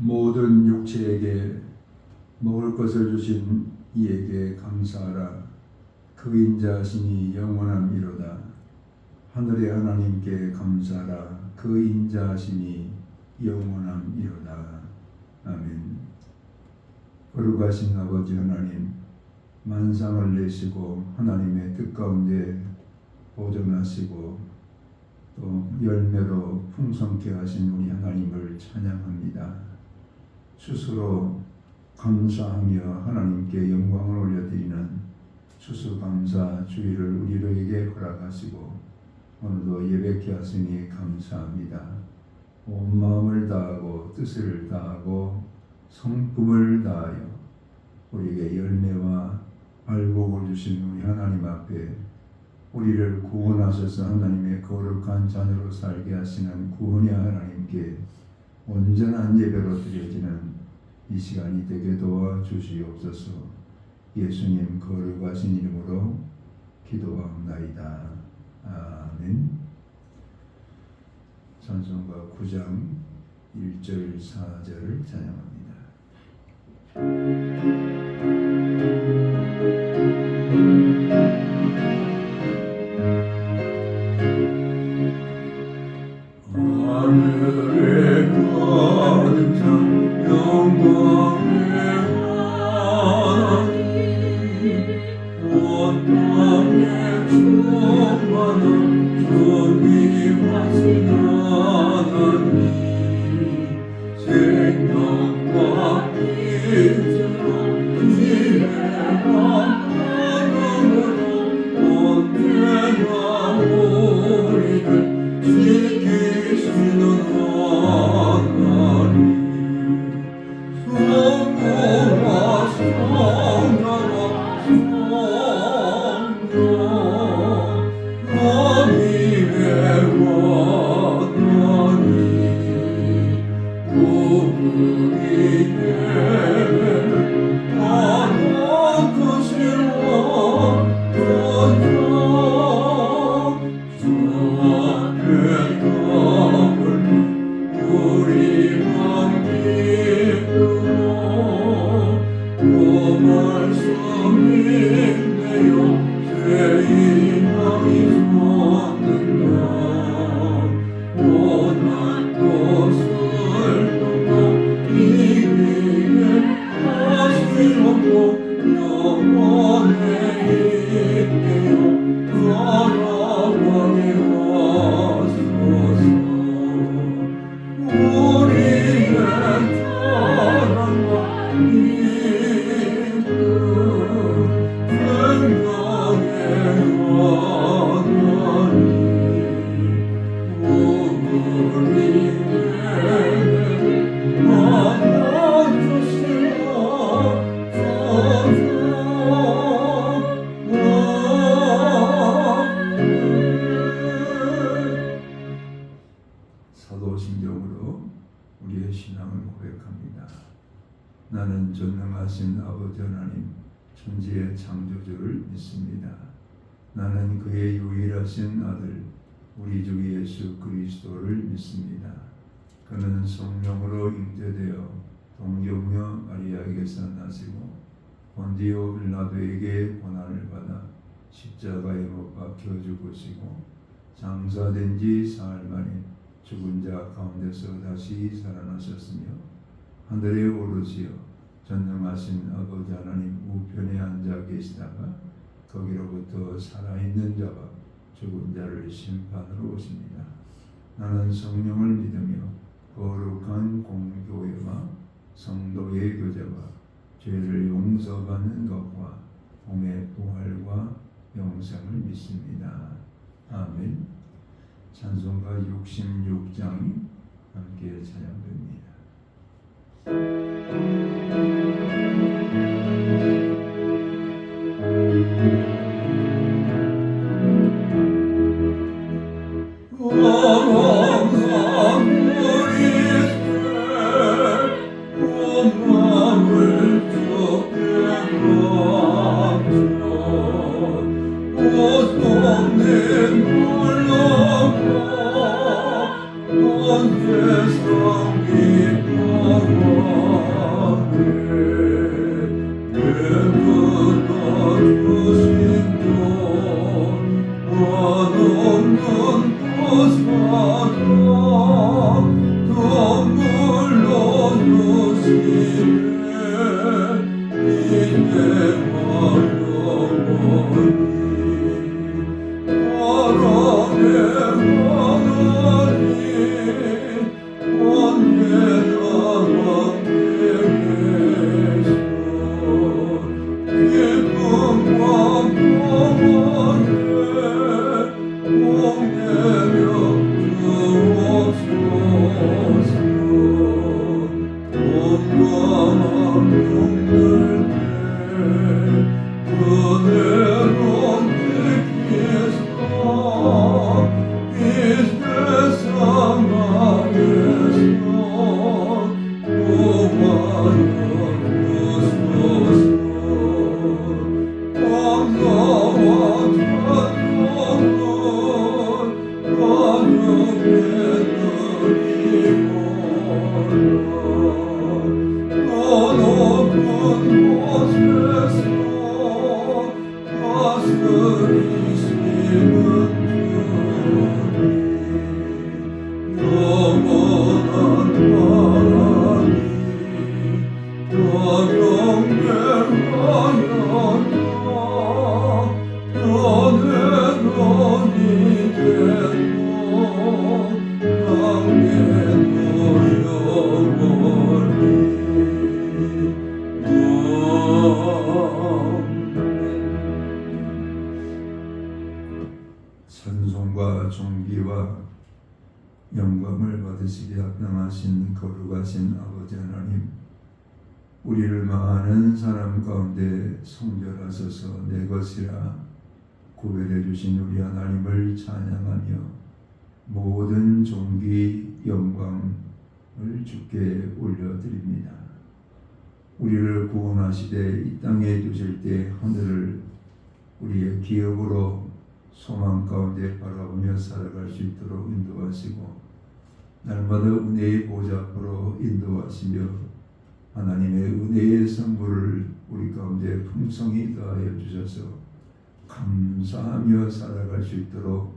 모든 육체에게 먹을 것을 주신 이에게 감사하라. 그 인자하심이 영원함이로다. 하늘의 하나님께 감사하라. 그 인자하심이 영원함이로다. 아멘. 거룩하신 아버지 하나님, 만상을 내시고 하나님의 뜻 가운데 보존하시고 또 열매로 풍성케 하신 우리 하나님을 찬양합니다. 스스로 감사하며 하나님께 영광을 올려드리는 추수감사 주일을 우리에게 허락하시고 오늘도 예배케 하시니 감사합니다. 온 마음을 다하고 뜻을 다하고 성품을 다하여 우리에게 열매와 발복을 주신 우리 하나님 앞에 우리를 구원하셔서 하나님의 거룩한 자녀로 살게 하시는 구원의 하나님께 온전한 예배로 드려지는 이 시간이 되게 도와주시옵소서. 예수님 거룩하신 이름으로 기도하옵나이다. 아멘. 찬송가 9장 1절 4절을 찬양합니다. 하늘에 가득 찬 영광의 하나님, 온 땅에 충만한 존귀하신 하나님, 생명과 빛으로 지혜와 하늘으로 언제나 우리를 지키시는 하나님, 성부와 성자와 성령 하나님의 하나님, 그분이 예배를 하나 크시고 사도신경으로 우리의 신앙을 고백합니다. 나는 전능하신 아버지 하나님, 천지의 창조주를 믿습니다. 나는 그의 유일하신 아들 우리 주 예수 그리스도를 믿습니다. 그는 성령으로 잉태되어 동정녀 마리아에게서 나시고 본디오 빌라도에게 고난을 받아 십자가에 못 박혀 죽으시고 장사된 지 사흘 만에 죽은 자 가운데서 다시 살아나셨으며 하늘에 오르시어 전능하신 아버지 하나님 우편에 앉아 계시다가 거기로부터 살아있는 자와 죽은 자를 심판으로 오십니다. 나는 성령을 믿으며 거룩한 공교회와 성도의 교제와 죄를 용서받는 것과 몸의 부활과 영생을 믿습니다. 아멘. 찬송가 66장 함께 찬양됩니다. 온 세상이 인도하신 거룩하신 아버지 하나님, 우리를 많은 사람 가운데 성별하소서 내 것이라 구별해 주신 우리 하나님을 찬양하며 모든 존귀 영광을 주께 올려드립니다. 우리를 구원하시되 이 땅에 두실 때 하늘을 우리의 기업으로 소망 가운데 바라보며 살아갈 수 있도록 인도하시고 날마다 은혜의 보좌 앞으로 인도하시며 하나님의 은혜의 선물을 우리 가운데 풍성히 더하여 주셔서 감사하며 살아갈 수 있도록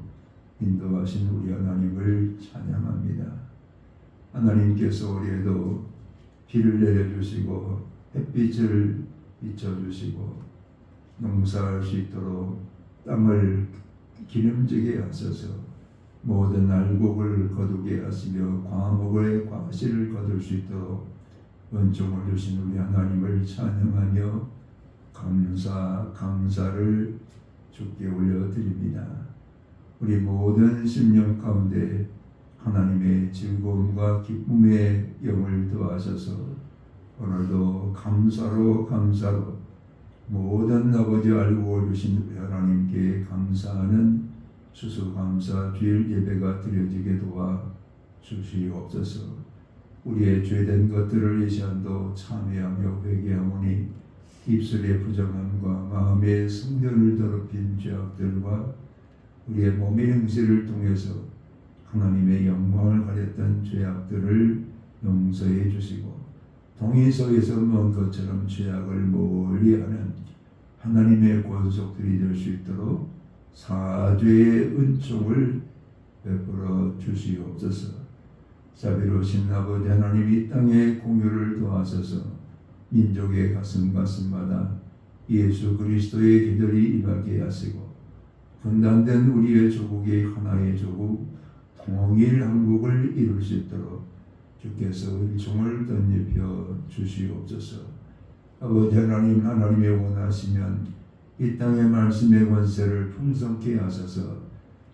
인도하신 우리 하나님을 찬양합니다. 하나님께서 우리에도 비를 내려주시고 햇빛을 비춰주시고 농사할 수 있도록 땅을 기름지게 하셔서 모든 알곡을 거두게 하시며 과목의 과실을 거둘 수 있도록 은총을 주신 우리 하나님을 찬양하며 감사를 주께 올려드립니다. 우리 모든 심령 가운데 하나님의 즐거움과 기쁨의 영을 더하셔서 오늘도 감사로 모든 아버지 알고 주신 우리 하나님께 감사하는 추수감사 주일 예배가 드려지게 도와 주시옵소서. 우리의 죄된 것들을 이 시간도 참회하며 회개하오니 입술의 부정함과 마음의 성전을 더럽힌 죄악들과 우리의 몸의 행실을 통해서 하나님의 영광을 가렸던 죄악들을 용서해 주시고 동의서에서 먼 것처럼 죄악을 멀리하는 하나님의 권속들이 될 수 있도록 사죄의 은총을 베풀어 주시옵소서. 자비로우신 아버지 하나님, 이 땅의 공유를 도하셔서 민족의 가슴마다 예수 그리스도의 계절이 임하게 하시고 분단된 우리의 조국이 하나의 조국 통일 한국을 이룰 수 있도록 주께서 은총을 덧입혀 주시옵소서. 아버지 하나님, 하나님의 원하시면 이 땅의 말씀의 권세를 풍성케 하셔서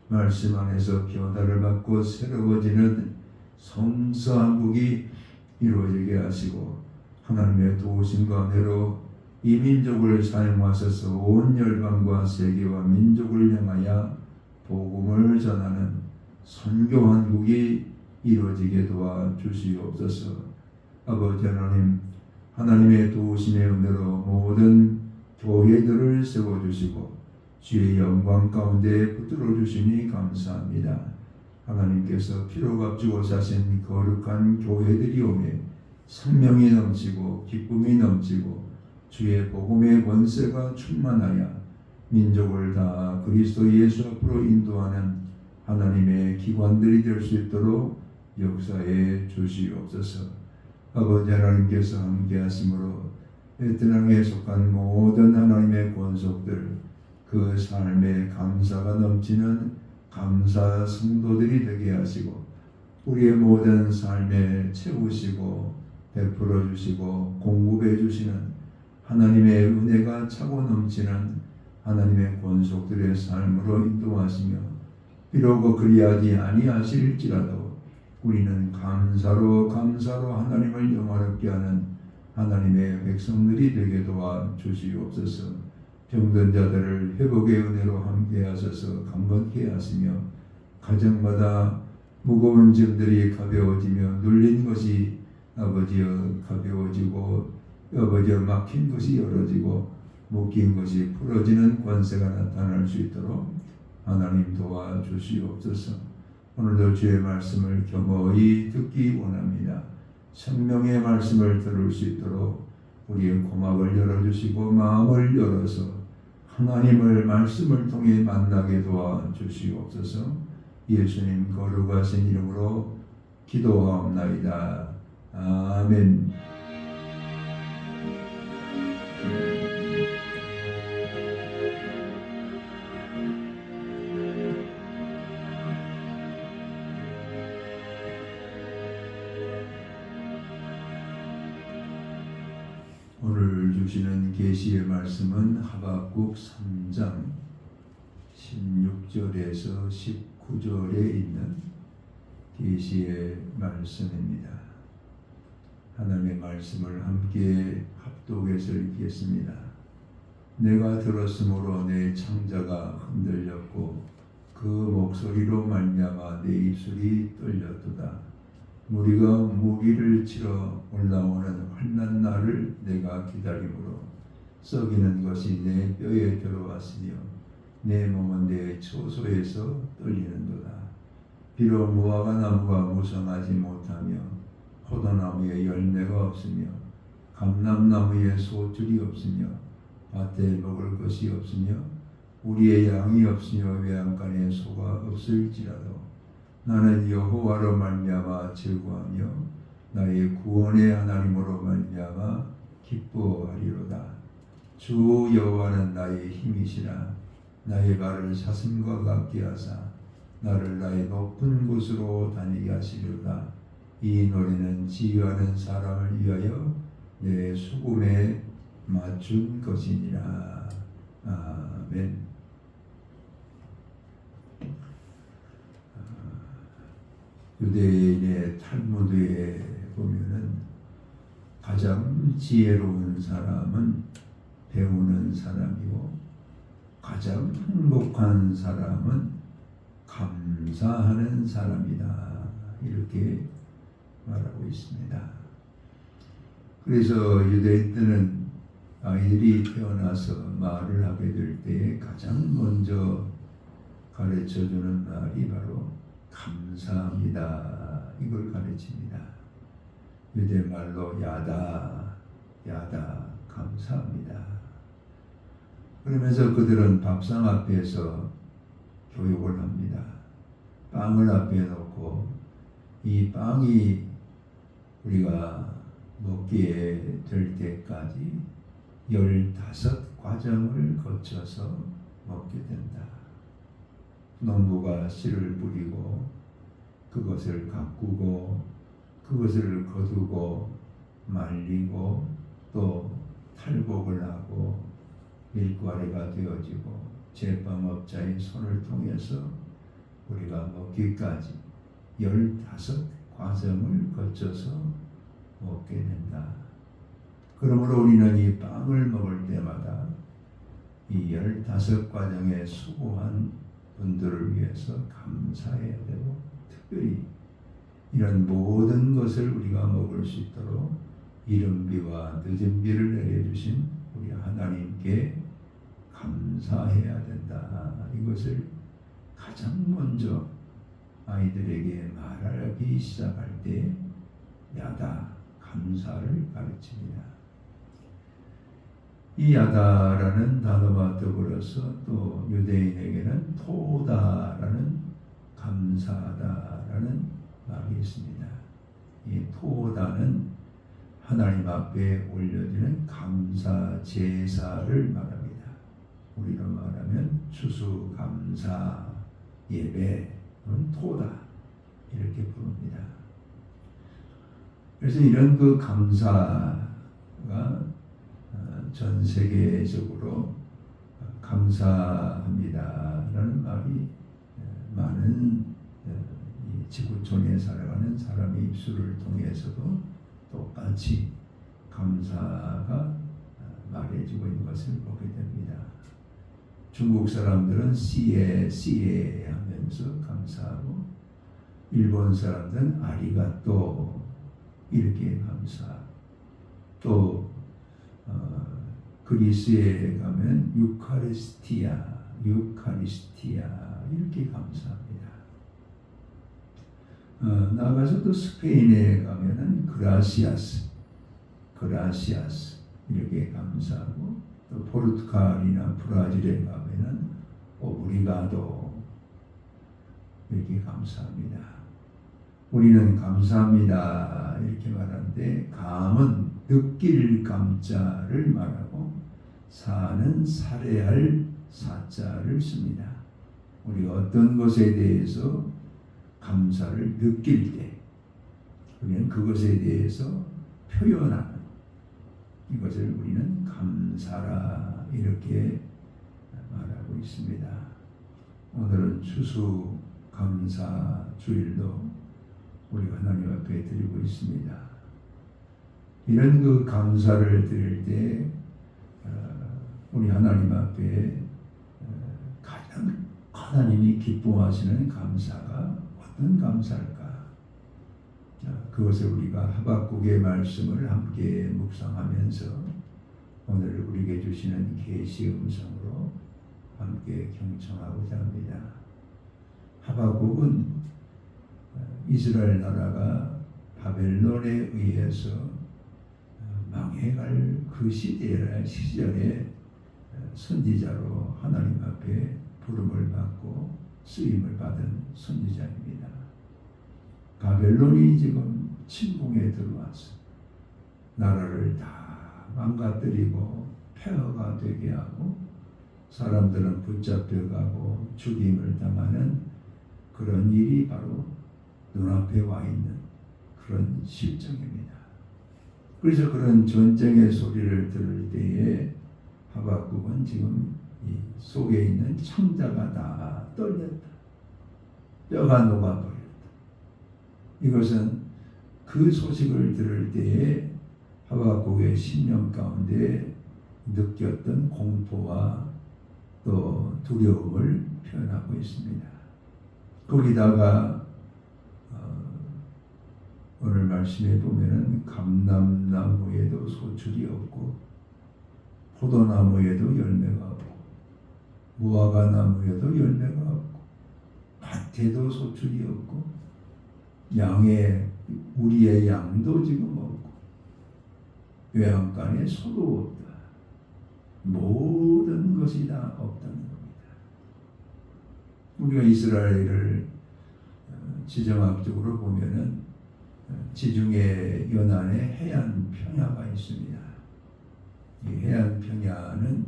말씀 안에서 변화를 받고 새로워지는 성서 한국이 이루어지게 하시고 하나님의 도우심과 은혜로 이 민족을 사용하셔서 온 열방과 세계와 민족을 향하여 복음을 전하는 선교 한국이 이루어지게 도와 주시옵소서. 아버지 하나님, 하나님의 도우심의 은혜로 모든 교회들을 세워주시고 주의 영광 가운데 붙들어 주시니 감사합니다. 하나님께서 피로 값주고 사신 거룩한 교회들이 오매 생명이 넘치고 기쁨이 넘치고 주의 복음의 권세가 충만하여 민족을 다 그리스도 예수 앞으로 인도하는 하나님의 기관들이 될 수 있도록 역사해 주시옵소서. 아버지 하나님께서 함께 하심으로 베트남에 속한 모든 하나님의 권속들 그 삶에 감사가 넘치는 감사 성도들이 되게 하시고 우리의 모든 삶에 채우시고 베풀어 주시고 공급해 주시는 하나님의 은혜가 차고 넘치는 하나님의 권속들의 삶으로 인도하시며 비록 그리하지 아니하실지라도 우리는 감사로 하나님을 영화롭게 하는 하나님의 백성들이 되게 도와 주시옵소서. 병든 자들을 회복의 은혜로 함께 하셔서 강건케 하시며 가정마다 무거운 짐들이 가벼워지며 눌린 것이 아버지여 가벼워지고 아버지여 막힌 것이 열어지고 묶인 것이 풀어지는 권세가 나타날 수 있도록 하나님 도와 주시옵소서. 오늘도 주의 말씀을 겸허히 듣기 원합니다. 생명의 말씀을 들을 수 있도록 우리의 고막을 열어주시고 마음을 열어서 하나님을 말씀을 통해 만나게 도와주시옵소서. 예수님 거룩하신 이름으로 기도하옵나이다. 아멘. 오늘 주시는 계시의 말씀은 하박국 3장 16절에서 19절에 있는 계시의 말씀입니다. 하나님의 말씀을 함께 합독해서 읽겠습니다. 내가 들었으므로 내 창자가 흔들렸고 그 목소리로 말미암아 내 입술이 떨렸도다. 무리가 무기를 치러 올라오는 환난 날을 내가 기다림으로 썩이는 것이 내 뼈에 들어왔으며 내 몸은 내 처소에서 떨리는도다. 비록 무화과 나무가 무성하지 못하며 포도나무에 열매가 없으며 감람나무에 소줄이 없으며 밭에 먹을 것이 없으며 우리의 양이 없으며 외양간에 소가 없을지라도 나는 여호와로 말미암아 즐거하며 나의 구원의 하나님으로 말미암아 기뻐하리로다. 주 여호와는 나의 힘이시라. 나의 발을 사슴과 같게 하사 나를 나의 높은 곳으로 다니게 하시리로다. 이 노래는 지휘하는 사람을 위하여 내 수금에 맞춘 것이니라. 아멘. 유대인의 탈무드에 보면은 가장 지혜로운 사람은 배우는 사람이고 가장 행복한 사람은 감사하는 사람이다. 이렇게 말하고 있습니다. 그래서 유대인들은 아이들이 태어나서 말을 하게 될 때 가장 먼저 가르쳐주는 말이 바로 감사합니다. 이걸 가르칩니다. 유대말로 야다, 야다, 감사합니다. 그러면서 그들은 밥상 앞에서 교육을 합니다. 빵을 앞에 놓고 이 빵이 우리가 먹기에 될 때까지 15과정을 거쳐서 먹게 된다. 농부가 씨를 뿌리고 그것을 가꾸고 그것을 거두고 말리고 또 탈곡을 하고 밀가루가 되어지고 제빵업자의 손을 통해서 우리가 먹기까지 15과정을 거쳐서 먹게 된다. 그러므로 우리는 이 빵을 먹을 때마다 이 15과정에 수고한 분들을 위해서 감사해야 되고 특별히 이런 모든 것을 우리가 먹을 수 있도록 이른 비와 늦은 비를 내려주신 우리 하나님께 감사해야 된다. 이것을 가장 먼저 아이들에게 말하기 시작할 때 야다, 감사를 가르칩니다. 이 야다라는 단어와 더불어서 또 유대인에게는 토다라는 감사하다라는 말이 있습니다. 이 토다는 하나님 앞에 올려지는 감사 제사를 말합니다. 우리로 말하면 추수감사 예배는 토다 이렇게 부릅니다. 그래서 이런 그 감사가 전 세계적으로 감사합니다라는 말이 많은 이 지구촌에 살아가는 사람의 입술을 통해서도 똑같이 감사가 말해지고 있는 것을 보게 됩니다. 중국 사람들은 씨에 하면서 감사하고 일본 사람들은 아리가또 이렇게 감사. 또 그리스에 가면 유카리스티아 이렇게 감사합니다. 나아가서 또 스페인에 가면은 그라시아스 이렇게 감사하고 또 포르투갈이나 브라질에 가면은 오브리가도 이렇게 감사합니다. 우리는 감사합니다 이렇게 말하는데 감은 느낄 감자를 말하고 사는 살해할 사자를 씁니다. 우리가 어떤 것에 대해서 감사를 느낄 때 우리는 그것에 대해서 표현하는 이것을 우리는 감사라 이렇게 말하고 있습니다. 오늘은 추수감사 주일도 우리 하나님 앞에 드리고 있습니다. 이런 그 감사를 드릴 때 우리 하나님 앞에 가장 하나님이 기뻐하시는 감사가 어떤 감사일까? 그것을 우리가 하박국의 말씀을 함께 묵상하면서 오늘 우리에게 주시는 계시 음성으로 함께 경청하고자 합니다. 하박국은 이스라엘 나라가 바벨론에 의해서 망해갈 그 시절에 선지자로 하나님 앞에 부름을 받고 쓰임을 받은 선지자입니다. 바벨론이 지금 침공에 들어와서 나라를 다 망가뜨리고 폐허가 되게 하고 사람들은 붙잡혀가고 죽임을 당하는 그런 일이 바로 눈앞에 와 있는 그런 실정입니다. 그래서 그런 전쟁의 소리를 들을 때에 하박국은 지금 이 속에 있는 창자가 다 떨렸다. 뼈가 녹아버렸다. 이것은 그 소식을 들을 때에 하박국의 심령 가운데 느꼈던 공포와 또 두려움을 표현하고 있습니다. 거기다가 오늘 말씀에 보면은 감람나무에도 소출이 없고 포도나무에도 열매가 없고 무화과나무에도 열매가 없고 밭에도 소출이 없고 우리의 양도 지금 없고 외양간에 소도 없다. 모든 것이 다 없다는 겁니다. 우리가 이스라엘을 지정학적으로 보면은 지중해 연안에 해안 평야가 있습니다. 이 해안 평야는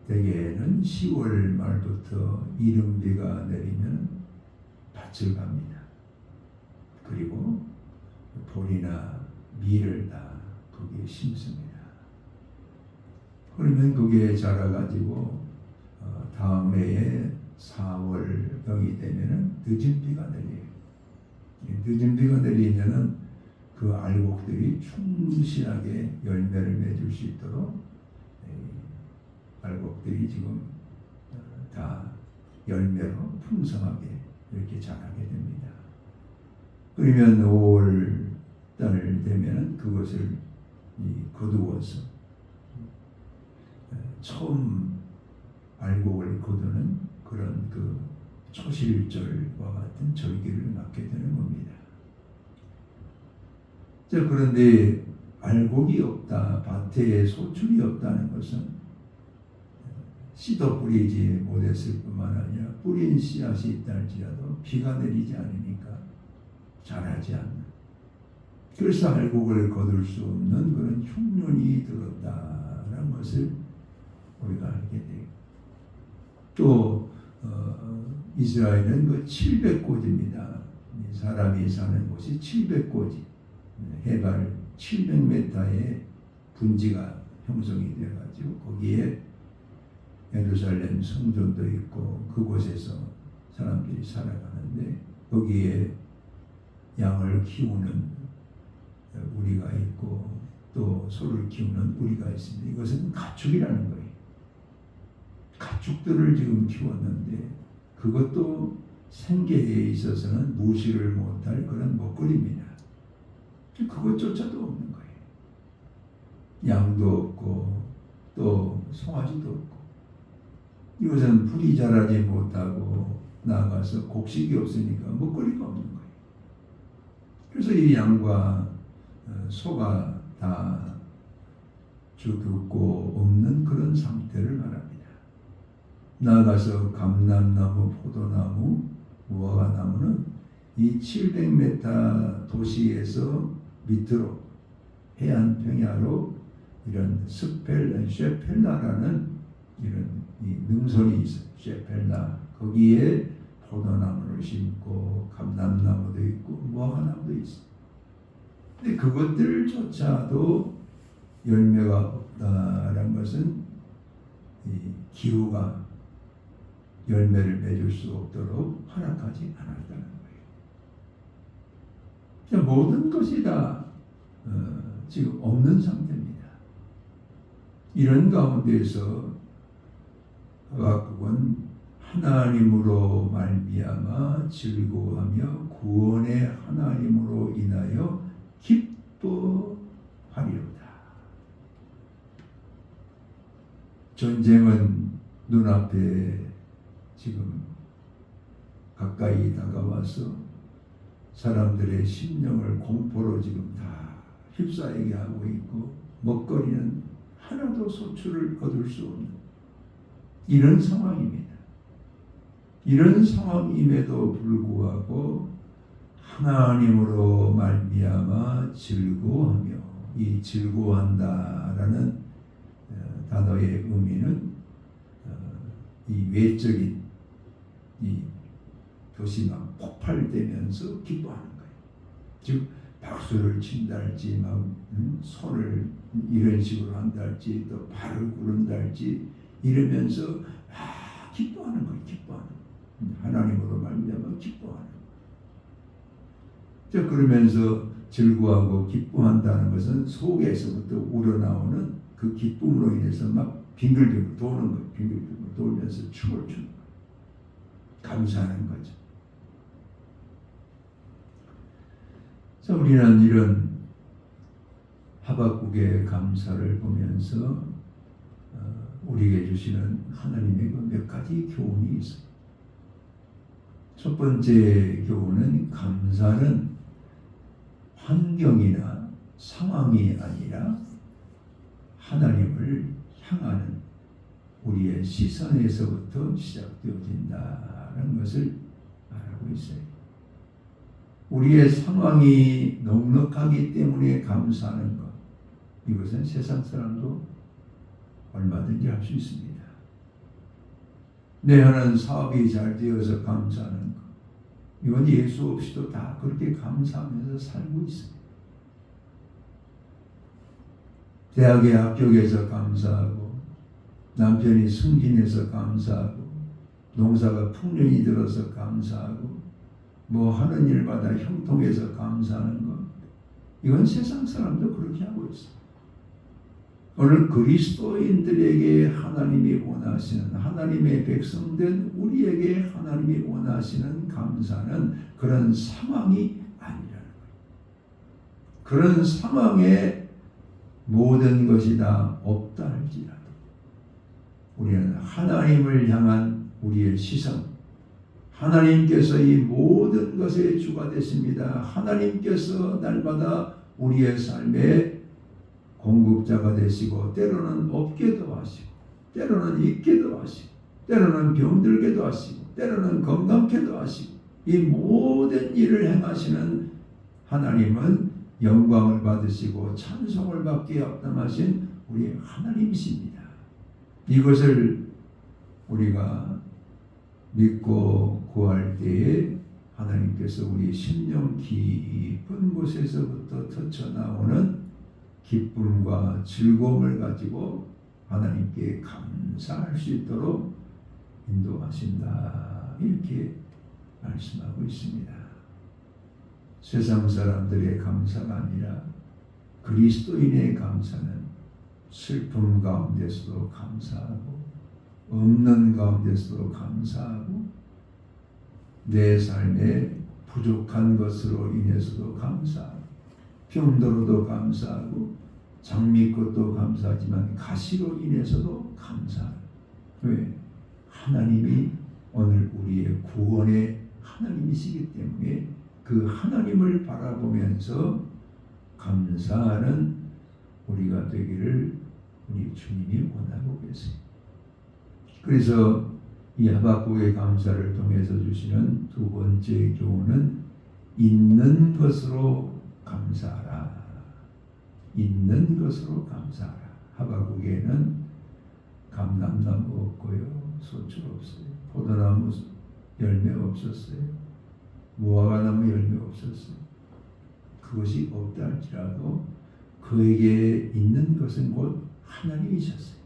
대개는 10월 말부터 이른비가 내리면 밭을 갑니다. 그리고 보리나 밀을 다 거기에 심습니다. 그러면 그게 자라가지고 다음 해에 4월경이 되면은 늦은 비가 내려요. 늦은 비가 내리면은 그 알곡들이 충실하게 열매를 맺을 수 있도록 알곡들이 지금 다 열매로 풍성하게 이렇게 자라게 됩니다. 그러면 5월 달 되면은 그것을 거두어서 처음 알곡을 거두는 그런 그 초실절과 같은 절기를 맞게 되는 겁니다. 자, 그런데 알곡이 없다, 밭에 소출이 없다는 것은 씨도 뿌리지 못했을 뿐만 아니라 뿌린 씨앗이 있다 할지라도 비가 내리지 않으니까 자라지 않는, 그래서 알곡을 거둘 수 없는 그런 흉년이 들었다는 것을 우리가 알게 돼요. 또 이스라엘은 그 700고지입니다. 사람이 사는 곳이 700고지, 해발 700m의 분지가 형성이 되어가지고 거기에 예루살렘 성전도 있고 그곳에서 사람들이 살아가는데 거기에 양을 키우는 우리가 있고 또 소를 키우는 우리가 있습니다. 이것은 가축이라는 거예요. 가축들을 지금 키웠는데 그것도 생계에 있어서는 무시를 못할 그런 먹거리입니다. 그것조차도 없는 거예요. 양도 없고 또 송아지도 없고 이것은 풀이 자라지 못하고 나아가서 곡식이 없으니까 먹거리가 없는 거예요. 그래서 이 양과 소가 다 죽고 없는 그런 상태를 말합니다. 나아가서 감람나무, 포도나무, 무화과나무는 이 700m 도시에서 밑으로 해안 평야로 이런 셰펠라라는 이런 이 능선이 있어요. 셰펠라, 거기에 포도나무를 심고 감람나무도 있고 무화과나무도 있어요. 근데 그것들조차도 열매가 없다라는 것은 이 기후가 열매를 맺을 수 없도록 허락하지 않았다는 거예요. 모든 것이 다 지금 없는 상태입니다. 이런 가운데에서 하박국은 하나님으로 말미암아 즐거워하며 구원의 하나님으로 인하여 기뻐하리로다. 전쟁은 눈앞에 지금 가까이 다가와서 사람들의 심령을 공포로 지금 다 휩싸이게 하고 있고 먹거리는 하나도 소출을 거둘 수 없는 이런 상황입니다. 이런 상황임에도 불구하고 하나님으로 말미암아 즐거워하며, 이 즐거워한다라는 단어의 의미는 이 외적인 이 것이 막 폭발되면서 기뻐하는 거예요. 즉 박수를 친다 할지, 막 손을 이런 식으로 한다 할지, 또 발을 구른다 할지 이러면서 기뻐하는 거예요. 기뻐하는 거예요. 하나님으로 말미암아 기뻐하는 거예요. 그러면서 즐거워하고 기뻐한다는 것은 속에서부터 우러나오는 그 기쁨으로 인해서 막 빙글빙글 도는 거예요. 빙글빙글 돌면서 춤을 추는 거예요. 감사하는 거죠. 자, 우리는 이런 하박국의 감사를 보면서 우리에게 주시는 하나님의 그 몇 가지 교훈이 있어요. 첫 번째 교훈은 감사는 환경이나 상황이 아니라 하나님을 향하는 우리의 시선에서부터 시작되어진다는 것을 말하고 있어요. 우리의 상황이 넉넉하기 때문에 감사하는 것, 이것은 세상 사람도 얼마든지 할 수 있습니다. 내 하는 사업이 잘 되어서 감사하는 것, 이건 예수 없이도 다 그렇게 감사하면서 살고 있습니다. 대학에 합격해서 감사하고, 남편이 승진해서 감사하고, 농사가 풍년이 들어서 감사하고, 뭐 하는 일마다 형통해서 감사하는 것, 이건 세상 사람도 그렇게 하고 있어요. 오늘 그리스도인들에게 하나님이 원하시는, 하나님의 백성된 우리에게 하나님이 원하시는 감사는 그런 상황이 아니라는 거예요. 그런 상황에 모든 것이 다 없다 할지라도 우리는 하나님을 향한 우리의 시선, 하나님께서 이 모든 것의 주가 되십니다. 하나님께서 날마다 우리의 삶에 공급자가 되시고, 때로는 없게도 하시고, 때로는 있게도 하시고, 때로는 병들게도 하시고, 때로는 건강케도 하시고, 이 모든 일을 행하시는 하나님은 영광을 받으시고 찬송을 받기에 합당하신 우리 하나님이십니다. 이것을 우리가 믿고 구할 때에 하나님께서 우리 심령 깊은 곳에서부터 터쳐나오는 기쁨과 즐거움을 가지고 하나님께 감사할 수 있도록 인도하신다, 이렇게 말씀하고 있습니다. 세상 사람들의 감사가 아니라 그리스도인의 감사는 슬픔 가운데서도 감사하고, 없는 가운데서도 감사하고, 내 삶에 부족한 것으로 인해서도 감사하고, 병들어도 감사하고, 장미꽃도 감사하지만 가시로 인해서도 감사하고. 왜? 하나님이 오늘 우리의 구원의 하나님이시기 때문에 그 하나님을 바라보면서 감사하는 우리가 되기를 우리 주님이 원하고 계세요. 그래서 이 하박국의 감사를 통해서 주시는 두 번째 교훈은 있는 것으로 감사하라. 있는 것으로 감사하라. 하박국에는 감람나무 없고요, 소출 없어요. 포도나무 열매 없었어요. 무화과나무 열매 없었어요. 그것이 없다 할지라도 그에게 있는 것은 곧 하나님이셨어요.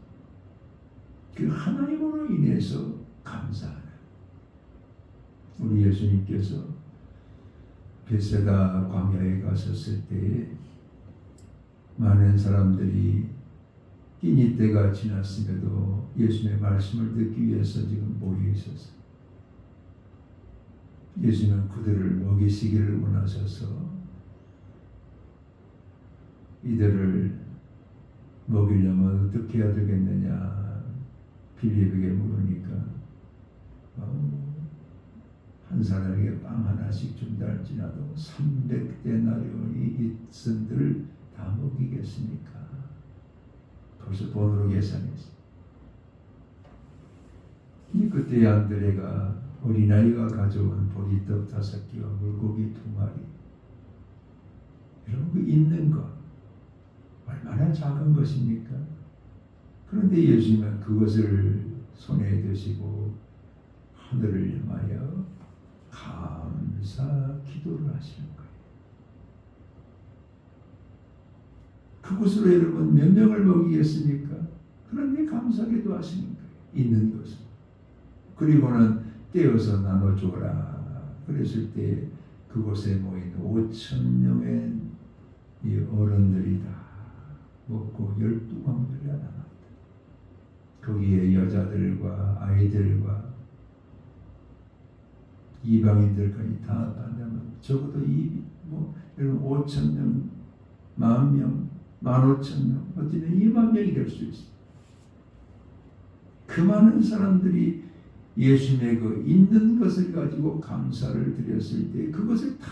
그 하나님으로 인해서 감사하라. 우리 예수님께서 베세다 광야에 갔었을 때에 많은 사람들이 끼니 때가 지났음에도 예수님의 말씀을 듣기 위해서 지금 모여 있었어요. 예수님은 그들을 먹이시기를 원하셔서 이들을 먹이려면 어떻게 해야 되겠느냐 빌립에게 물으니까 한 사람에게 빵 하나씩 준다 할지라도 300데나리온이 있은들 다 먹이겠습니까? 벌써 돈으로 계산했어. 그때 안드레가 어린아이가 가져온 보리떡 5개와 물고기 2마리 이런 거 있는 것 얼마나 작은 것입니까? 그런데 예수님은 그것을 손에 드시고 하늘을 향하여 감사 기도를 하시는 거예요. 그것으로 여러분 몇 명을 먹이겠습니까? 그런데 감사 기도 하시는 거예요. 있는 것을. 그리고는 떼어서 나눠줘라. 그랬을 때 그곳에 모인 5,000명의 이 어른들이 다 먹고 12광들이 남았다. 거기에 여자들과 아이들과 이방인들까지 다 반대하면 적어도 여러분 5,000명, 10,000명, 15,000명, 어쩌면 20,000명이 될 수 있어요. 그 많은 사람들이 예수님의 그 있는 것을 가지고 감사를 드렸을 때 그것을 다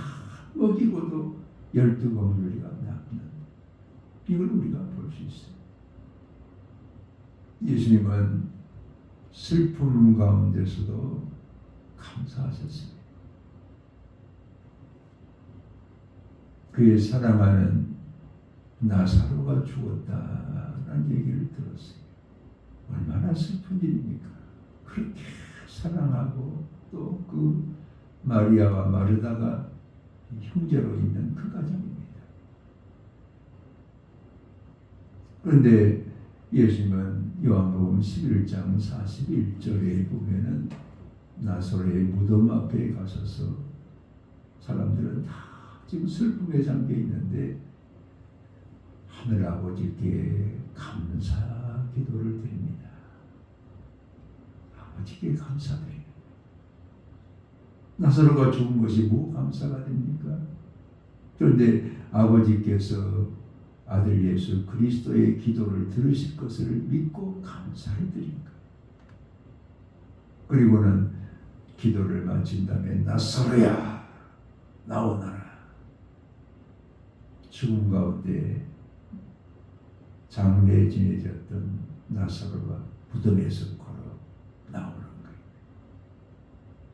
먹이고도 12광주리가 남는 이걸 우리가 볼 수 있어요. 예수님은 슬픔 가운데서도 감사하셨습니다. 그의 사랑하는 나사로가 죽었다라는 얘기를 들었어요. 얼마나 슬픈 일입니까? 그렇게 사랑하고 또 그 마리아와 마르다가 형제로 있는 그 가정입니다. 그런데 예수님은 요한복음 11장 41절에 보면은 나사로의 무덤 앞에 가셔서 사람들은 다 지금 슬픔에 잠겨 있는데 하늘 아버지께 감사 기도를 드립니다. 아버지께 감사드립니다. 나사로가 죽은 것이 뭐 감사가 됩니까? 그런데 아버지께서 아들 예수 그리스도의 기도를 들으실 것을 믿고 감사를 드립니다. 그리고는 기도를 마친 다음에 나사로야 나오너라. 죽음 가운데 장례에 지내졌던 나사로가 무덤에서 걸어 나오는 거예요.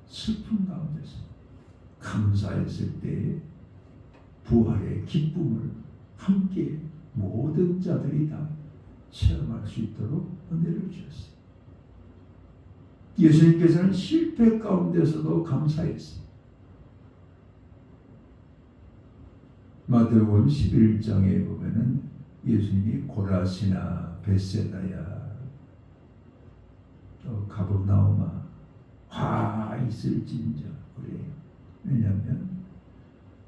슬픔 가운데서 감사했을 때 부활의 기쁨을 함께 모든 자들이 다 체험할 수 있도록 은혜를 주셨어요. 예수님께서는 실패 가운데서도 감사했어요. 마태복음 11장에 보면은 예수님이 고라시나 벳세다야 또 가버나움아 화 있을진저 그래요. 왜냐하면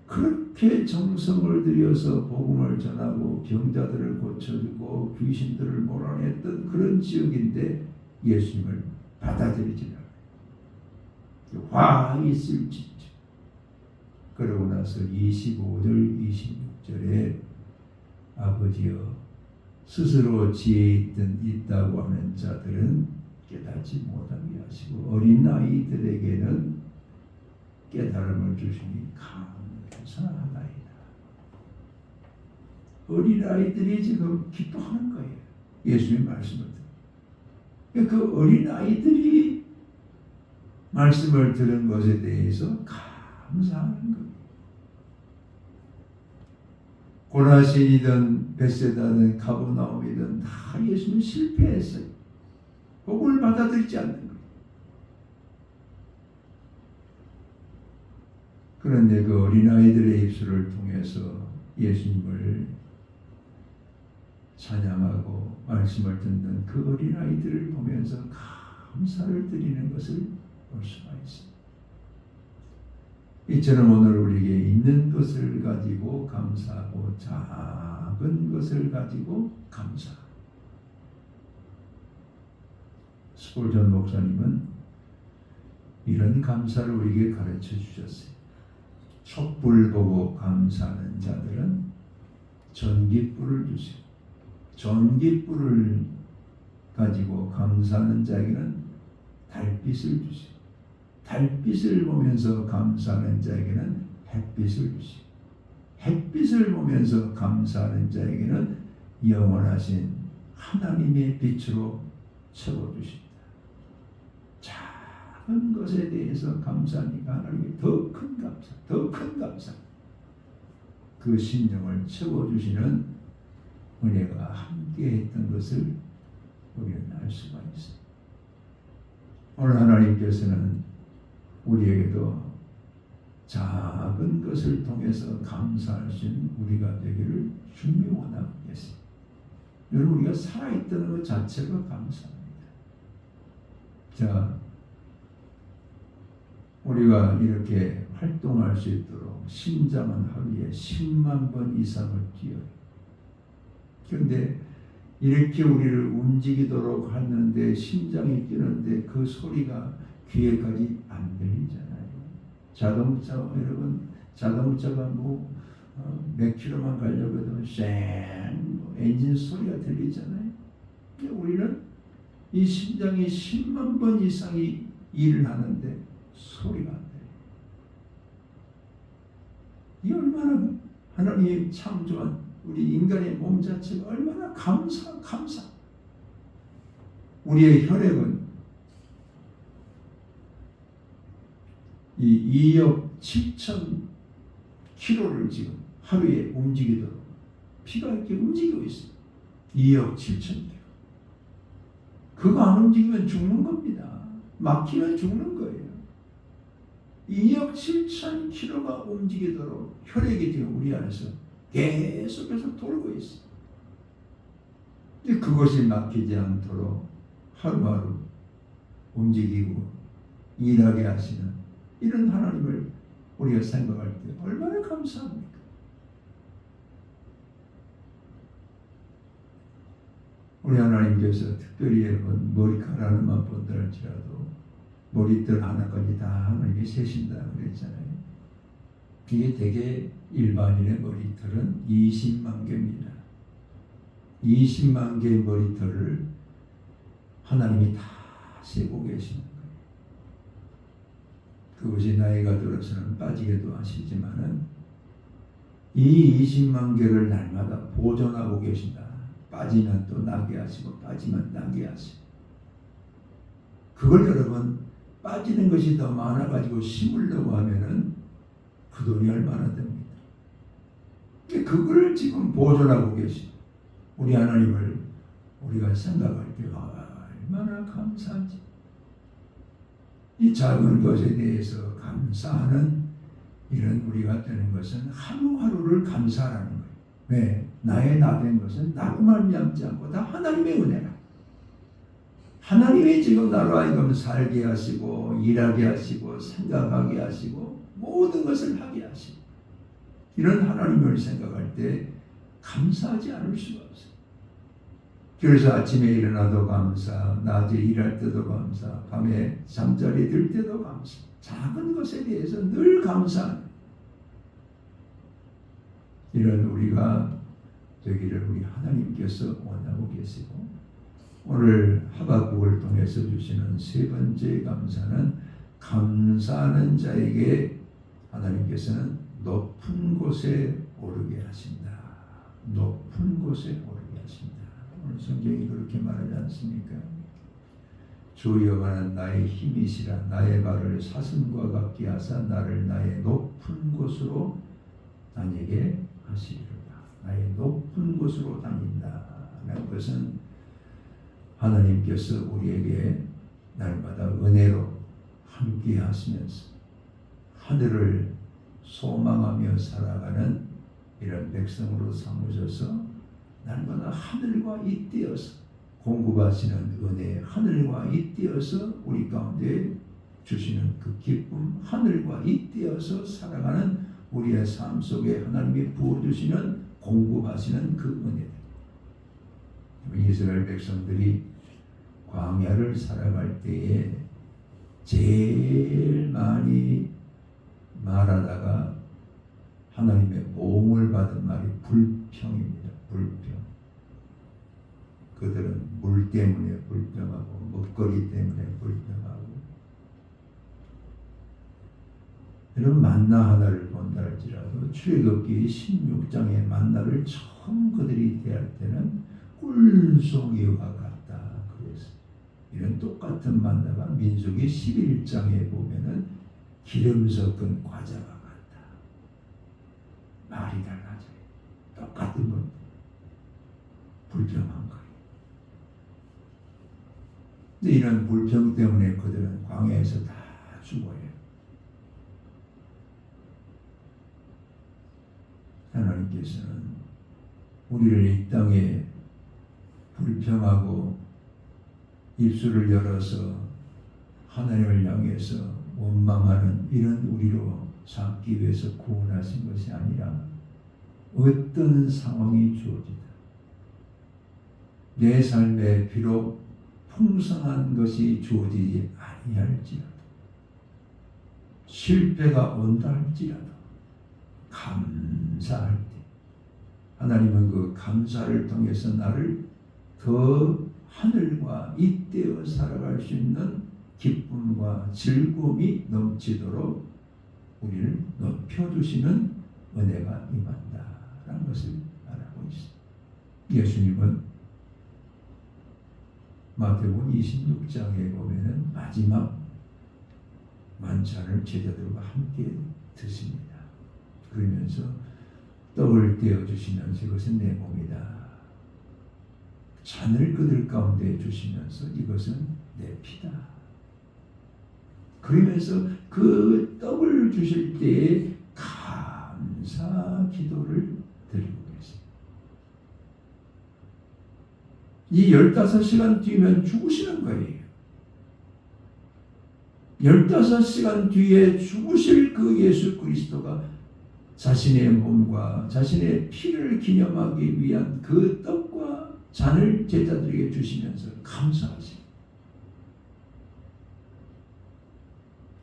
그렇게 정성을 들여서 복음을 전하고 병자들을 고쳐주고 귀신들을 몰아냈던 그런 지역인데 예수님을 받아들이지 않아요. 화 있을진저. 그러고 나서 25절 26절에 아버지여 스스로 지혜 있다고 하는 자들은 깨닫지 못하게 하시고 어린 아이들에게는 깨달음을 주시니 감사하나이다. 어린 아이들이 지금 기뻐하는 거예요. 예수님의 말씀을 듣고. 그 어린 아이들이 말씀을 들은 것에 대해서 감사하는 거예요. 고라신이든 벳세다든 가버나움이든 다 예수님 실패했어요. 복음을 받아들이지 않는 거예요. 그런데 그 어린아이들의 입술을 통해서 예수님을 찬양하고 말씀을 듣는 그 어린아이들을 보면서 감사를 드리는 것을 볼 수가 있습니다. 이처럼 오늘 우리에게 있는 것을 가지고 감사하고 작은 것을 가지고 감사하고. 스폴전 목사님은 이런 감사를 우리에게 가르쳐 주셨어요. 촛불 보고 감사하는 자들은 전깃불을 주세요. 전깃불을 가지고 감사하는 자에게는 달빛을 주세요. 달빛을 보면서 감사하는 자에게는 햇빛을 주시고, 햇빛을 보면서 감사하는 자에게는 영원하신 하나님의 빛으로 채워주십니다. 작은 것에 대해서 감사하니까 하나님이 더 큰 감사, 더 큰 감사. 그 심령을 채워주시는 은혜가 함께했던 것을 우리는 알 수가 있습니다. 오늘 하나님께서는 우리에게도 작은 것을 통해서 감사할 수 있는 우리가 되기를 주님이 원하고 계십니다. 여러분, 우리가 살아있다는 것 자체가 감사합니다. 자, 우리가 이렇게 활동할 수 있도록 심장은 하루에 10만 번 이상을 뛰어요. 그런데 이렇게 우리를 움직이도록 하는데, 심장이 뛰는데 그 소리가 귀에까지 안 들리잖아요. 자동차, 여러분, 자동차가 몇 킬로만 가려고 해도 엔진 소리가 들리잖아요. 근데 우리는 이 심장이 10만 번 이상이 일을 하는데 소리가 안 들려요. 이 얼마나 하나님이 창조한 우리 인간의 몸 자체가 얼마나 감사. 우리의 혈액은 이 2억 7천 킬로를 지금 하루에 움직이도록 피가 이렇게 움직이고 있어요. 2억 7천 킬로. 그거 안 움직이면 죽는 겁니다. 막히면 죽는 거예요. 2억 7천 킬로가 움직이도록 혈액이 지금 우리 안에서 계속해서 돌고 있어요. 그것이 막히지 않도록 하루하루 움직이고 일하게 하시는 이런 하나님을 우리가 생각할 때 얼마나 감사합니까? 우리 하나님께서 특별히 여러분 머리카락 하나만 본다 할지라도 머리털 하나까지 다 하나님이 세신다 그랬잖아요. 이게 되게 일반인의 머리털은 20만 개입니다. 20만 개의 머리털을 하나님이 다 세고 계시는 거예요. 그것이 나이가 들어서는 빠지게도 하시지만은 이 20만 개를 날마다 보존하고 계신다. 빠지면 또 나게 하시고 빠지면 나게 하시고. 그걸 여러분 빠지는 것이 더 많아가지고 심으려고 하면은 그 돈이 얼마나 됩니까? 그걸 지금 보존하고 계신 우리 하나님을 우리가 생각할 때 얼마나 감사한지. 이 작은 것에 대해서 감사하는 이런 우리가 되는 것은 하루하루를 감사하는 거예요. 왜? 나의 나된 것은 나로 말미암지 않고 다 하나님의 은혜라. 하나님이 지금 나로 하여금 살게 하시고 일하게 하시고 생각하게 하시고 모든 것을 하게 하시고 이런 하나님을 생각할 때 감사하지 않을 수가 없어요. 그래서 아침에 일어나도 감사, 낮에 일할 때도 감사, 밤에 잠자리에 들 때도 감사. 작은 것에 대해서 늘 감사하는 이런 우리가 되기를 우리 하나님께서 원하고 계시고, 오늘 하박국을 통해서 주시는 세 번째 감사는 감사하는 자에게 하나님께서는 높은 곳에 오르게 하신다. 높은 곳에 오르게 하신다. 오늘 성경이 그렇게 말하지 않습니까? 주 여호와는 나의 힘이시라. 나의 발을 사슴과 같게 하사 나를 나의 높은 곳으로 다니게 하시리로다. 나의 높은 곳으로 다닌다라는 것은 하나님께서 우리에게 날마다 은혜로 함께 하시면서 하늘을 소망하며 살아가는 이런 백성으로 삼으셔서 날마다 하늘과 잇대어서 공급하시는 은혜, 하늘과 잇대어서 우리 가운데 주시는 그 기쁨, 하늘과 잇대어서 살아가는 우리의 삶 속에 하나님이 부어주시는 공급하시는 그 은혜들. 이스라엘 백성들이 광야를 살아갈 때에 제일 많이 말하다가 하나님의 보응을 받은 말이 불평입니다. 불평. 그들은 물 때문에 불평하고 먹거리 때문에 불평하고. 여러분, 만나 하나를 본다 할지라도 출애굽기 16장의 만나를 처음 그들이 대할 때는 꿀송이와 같다 그랬어요. 이런 똑같은 만나가 민수기 11장에 보면은 기름 섞은 과자와 같다. 말이 달라져요. 똑같은 것. 불평한 거예요. 근데 이런 불평 때문에 그들은 광야에서 다 죽어요. 하나님께서는 우리를 이 땅에 불평하고 입술을 열어서 하나님을 향해서 원망하는 이런 우리로 삼기 위해서 구원하신 것이 아니라 어떤 상황이 주어지다. 내 삶에 비록 풍성한 것이 주어지지 아니할지라도 실패가 온다 할지라도 감사할 때 하나님은 그 감사를 통해서 나를 더 하늘과 잇대어 살아갈 수 있는 기쁨과 즐거움이 넘치도록 우리를 높여주시는 은혜가 임한다라는 것을 알고 있습니다. 예수님은 마태복음 26장에 보면은 마지막 만찬을 제자들과 함께 드십니다. 그러면서 떡을 떼어 주시면서 이것은 내 몸이다. 잔을 그들 가운데 주시면서 이것은 내 피다. 그러면서 그 떡을 주실 때에 감사 기도를 드리고 계십니다. 이 15시간 뒤면 죽으시는 거예요. 15시간 뒤에 죽으실 그 예수 그리스도가 자신의 몸과 자신의 피를 기념하기 위한 그 떡과 잔을 제자들에게 주시면서 감사하십니다.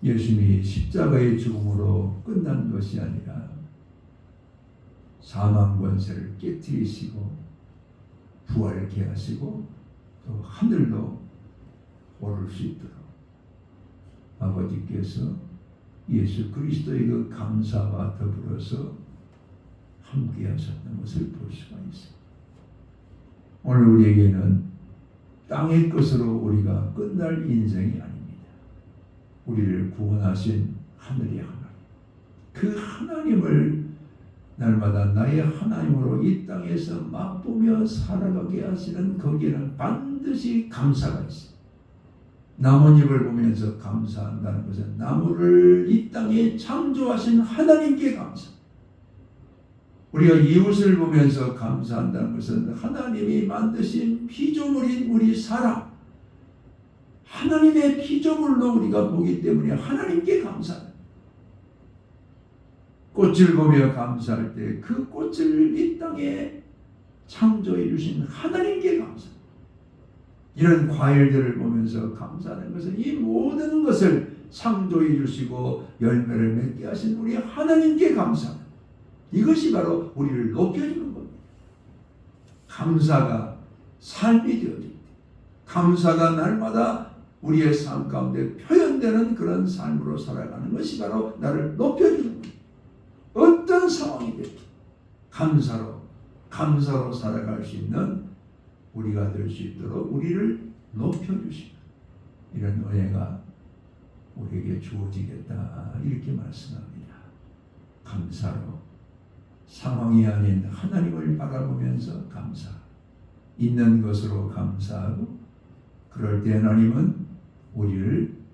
예수님이 십자가의 죽음으로 끝난 것이 아니라 사망 권세를 깨뜨리시고 부활케 하시고 또 하늘로 오를 수 있도록 아버지께서 예수 그리스도의 그 감사와 더불어서 함께 하셨던 것을 볼 수가 있습니다. 오늘 우리에게는 땅의 것으로 우리가 끝날 인생이 아닙니다. 우리를 구원하신 하늘의 하나님, 그 하나님을 날마다 나의 하나님으로 이 땅에서 맛보며 살아가게 하시는 거기에는 반드시 감사가 있습니다. 나뭇잎을 보면서 감사한다는 것은 나무를 이 땅에 창조하신 하나님께 감사. 우리가 이웃을 보면서 감사한다는 것은 하나님이 만드신 피조물인 우리 사람, 하나님의 피조물로 우리가 보기 때문에 하나님께 감사합니다. 꽃을 보며 감사할 때 그 꽃을 이 땅에 창조해 주신 하나님께 감사합니다. 이런 과일들을 보면서 감사하는 것은 이 모든 것을 창조해 주시고 열매를 맺게 하신 우리 하나님께 감사합니다. 이것이 바로 우리를 높여주는 겁니다. 감사가 삶이 되어집니다. 감사가 날마다 우리의 삶 가운데 표현되는 그런 삶으로 살아가는 것이 바로 나를 높여주는 겁니다. 어떤 상황이 돼도 감사로 살아갈 수 있는 우리가 될 수 있도록 우리를 높여주시는 이런 은혜가 우리에게 주어지겠다 이렇게 말씀합니다. 감사로 상황이 아닌 하나님을 바라보면서 감사, 있는 것으로 감사하고 그럴 때 하나님은 우리를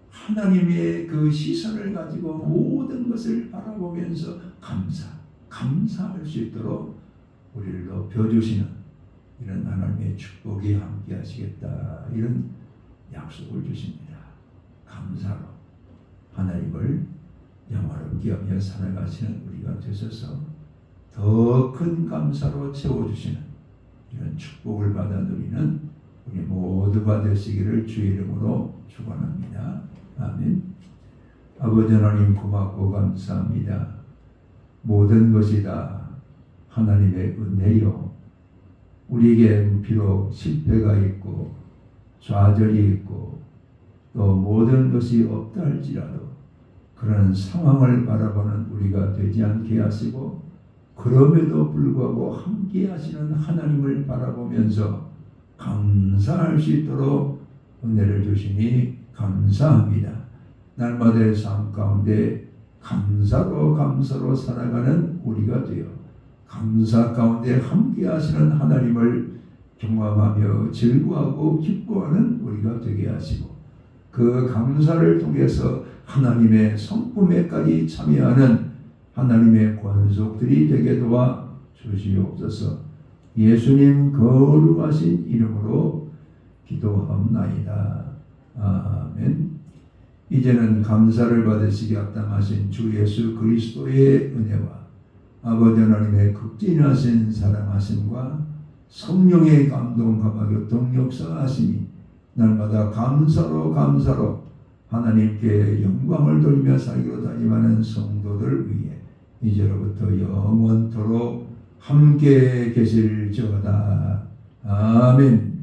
하나님의 그 시선을 가지고 모든 것을 바라보면서 감사할 수 있도록 우리를 높여주시는 이런 하나님의 축복이 함께 하시겠다 이런 약속을 주십니다. 감사로 하나님을 영화롭게 하며 살아가시는 우리가 되셔서 더 큰 감사로 채워주시는 이런 축복을 받아 누리는 우리 모두가 되시기를 주의 이름으로 축원합니다. 아멘. 아버지 하나님 고맙고 감사합니다. 모든 것이 다 하나님의 은혜요. 우리에게 비록 실패가 있고 좌절이 있고 또 모든 것이 없다 할지라도 그런 상황을 바라보는 우리가 되지 않게 하시고 그럼에도 불구하고 함께 하시는 하나님을 바라보면서 감사할 수 있도록 은혜를 주시니 감사합니다. 날마다의 삶 가운데 감사로 살아가는 우리가 되어 감사 가운데 함께 하시는 하나님을 경험하며 즐거워하고 기뻐하는 우리가 되게 하시고 그 감사를 통해서 하나님의 성품에까지 참여하는 하나님의 권속들이 되게 도와 주시옵소서. 예수님 거룩하신 이름으로 기도하옵나이다. 아멘. 이제는 감사를 받으시기 합당하신 주 예수 그리스도의 은혜와 아버지 하나님의 극진하신 사랑하심과 성령의 감동 감화교통 역사하심이 날마다 감사로 하나님께 영광을 돌리며 살기로 다짐하는 성도들 위해 이제로부터 영원토록 함께 계실지어다. 아멘.